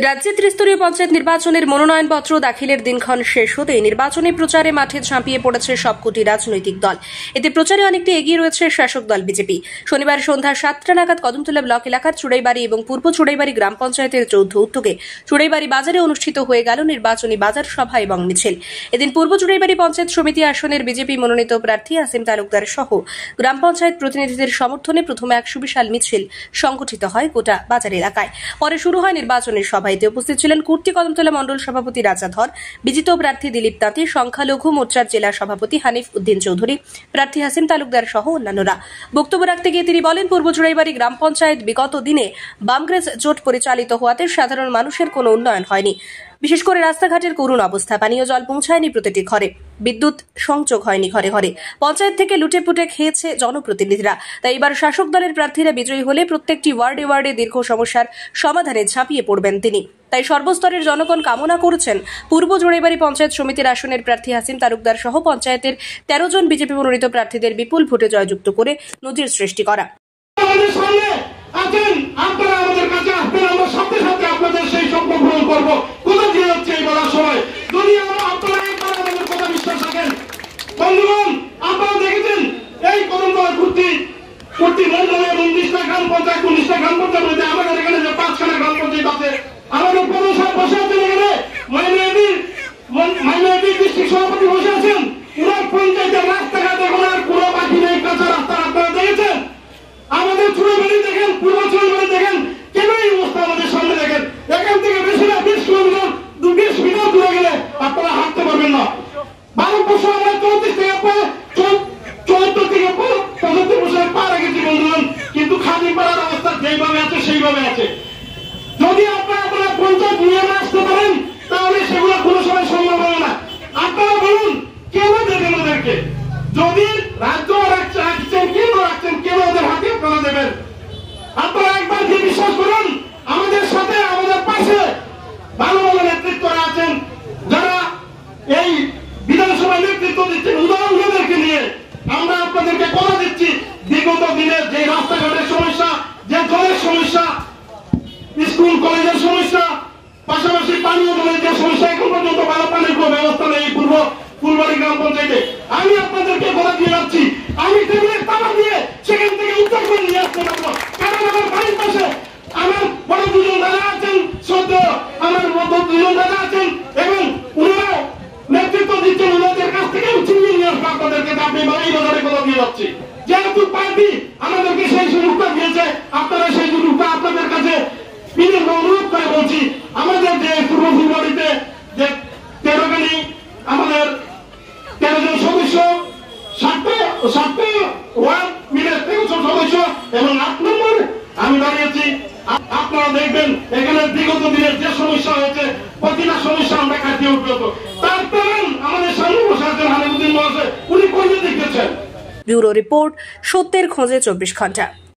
রাজ্যে ত্রিস্তরীয় পঞ্চায়েত নির্বাচনের মনোনয়নপত্র দাখিলের দিনক্ষণ শেষ হতেই নির্বাচনী প্রচারে মাঠে ঝাঁপিয়ে পড়েছে সবকটি রাজনৈতিক দল। এতে প্রচারে অনেকটা এগিয়ে রয়েছে শাসক দল বিজেপি। শনিবার সন্ধ্যা 7টা নাগাদ কদমতলা ব্লক এলাকার চুড়াইবাড়ি এবং পূর্ব চুড়াইবাড়ি গ্রাম পঞ্চায়েতের যৌথ উদ্যোগে চুড়াইবাড়ি বাজারে অনুষ্ঠিত হয়ে গেল নির্বাচনী বাজার সভা এবং মিছিল। এদিন পূর্ব চুড়াইবাড়ি পঞ্চায়েত সমিতি আসনের বিজেপি মনোনীত প্রার্থী আসিম তালুকদার সহ গ্রাম পঞ্চায়েত প্রতিনিধিদের সমর্থনে প্রথমে এক সুবিশাল মিছিল সংগঠিত হয় গোটা বাজার এলাকায়। পরে শুরু হয় নির্বাচনী সভা। এতে উপস্থিত ছিলেন কুর্তি কদমতলা মন্ডল সভাপতি রাজা ধর, বিজিত প্রার্থী দিলীপ তাঁতি, সংখ্যালঘু মোর্চার জেলা সভাপতি হানিফ উদ্দিন চৌধুরী, প্রার্থী হাসিম তালুকদার সহ অন্যান্যরা। বক্তব্য রাখতে গিয়ে তিনি বলেন, পূর্ব চুড়াইবাড়ি গ্রাম পঞ্চায়েত বিগত দিনে বামগ্রেস জোট পরিচালিত হওয়াতে সাধারণ মানুষের কোনো উন্নয়ন হয়নি। বিশেষ করে রাস্তাঘাটের করুণ অবস্থা, পানীয় জল পৌঁছায়নি প্রতিটি ঘরে, বিদ্যুৎ সংযোগ হয়নি ঘরে ঘরে, পঞ্চায়েত থেকে লুটেপুটে খেয়েছে জনপ্রতিনিধিরা। তাই এবার শাসক দলের প্রার্থীরা বিজয়ী হলে প্রত্যেকটি ওয়ার্ডে ওয়ার্ডে দীর্ঘ সমস্যার সমাধানে ঝাঁপিয়ে পড়বেন তিনি। তাই সর্বস্তরের জনগণ কামনা করেছেন পূর্ব চুড়াইবাড়ি পঞ্চায়েত সমিতির আসনের প্রার্থী হাসিম তালুকদার সহ পঞ্চায়েতের 13 জন বিজেপি মনোনীত প্রার্থীদের বিপুল ভোটে জয়যুক্ত করে নজির সৃষ্টি করা। আমাদের পৌরসভা বসে আছেন, এখানে মাইনরিটি ডিস্ট্রিক্ট সভাপতি বসে আছেন। পুরো পঞ্চায়েতের রাস্তাঘাট এখন আর পুরো বাকি নেই, কাঁচা রাস্তা আপনারা দেখেছেন। আমাদের চুড়াইবাড়ি দেখেন, পূর্ব চুড়াইবাড়ি দেখেন, কেন এই অবস্থা আমাদের সামনে দেখেন। এখান থেকে বেশি না 20 কিলোমিটার 20 মিটার দূরে গেলে আপনারা হাঁটতে পারবেন না। 12 বছর আমরা 34 থেকে 74 থেকে 75 বছর পার গেছি বন্ধুগণ, কিন্তু খাদিমপাড়ার অবস্থা যেইভাবে আছে সেইভাবে আছে। যদি আপনারা পঞ্চায়েত নিয়ে আসতে পারেন তাহলে সেগুলো কোনো সময় সম্ভব হবে না। আপনারা বলুন কেন দেবেন ওদেরকে? যদি রাজ্য রাখছেন কেন রাখছেন, কেন ওদের হাতে আপনারা দেবেন? আপনারা একবার যে বিশ্বাস করুন, আমাদের সাথে আমাদের পাশে ভালো ভালো নেতৃত্বরা আছেন, যারা এই বিধানসভায় নেতৃত্ব দিচ্ছেন। উদাহরণদেরকে নিয়ে আমরা আপনাদেরকে কথা দিচ্ছি, বিগত দিনের যে রাস্তাঘাটের সমস্যা, যে জলের সমস্যা, স্কুল কলেজের সমস্যা, পাশাপাশি পানীয় জলের যে সমস্যা, এখন পর্যন্ত ভালো পানির কোনো ব্যবস্থা নেই পূর্ব ফুলবাড়ি গ্রাম পঞ্চায়েতে। আমি আপনাদেরকে বলা দিয়ে যাচ্ছি, আমি টেবিলের তালা দিয়ে সেখান থেকে উদ্ধার করে নিয়ে আসতে পারবো। কারণ আমার বাড়ির পাশে আমার বড় দুজন দাদা আছেন, সদ্য আমার মতো দুজন দাদা আছেন, এবং উনারাও নেতৃত্ব দিচ্ছেন। ওনাদের কাছ থেকে ছিনিয়ে নিয়ে আসবো আপনাদেরকে। আপনি এই বাজারে কথা দিয়ে যাচ্ছি, যেহেতু পার্টি আমাদেরকে সেই সুযোগটা দিয়েছে, আপনারা সেই সুযোগটা আপনাদের কাছে অনুরোধ করে বলছি। আমাদের যে পূর্ব ফুলবাড়িতে যে 13খানি আমাদের 13 জন সদস্য, 7টা ওয়ার্ড মিলে 13 জন সদস্য এবং 8 নম্বর আমি দাঁড়িয়েছি। আপনারা দেখবেন এখানে বিগত দিনের যে সমস্যা হয়েছে, প্রতিটা সমস্যা আমরা কাটিয়ে উঠবো। তার কারণ আমাদের সামনে বসে আছেন হানিফ উদ্দিন মহাশয়, উনি করে দেখিয়েছেন। ব্যুরো রিপোর্ট, সত্যের খোঁজে 24 ঘন্টা।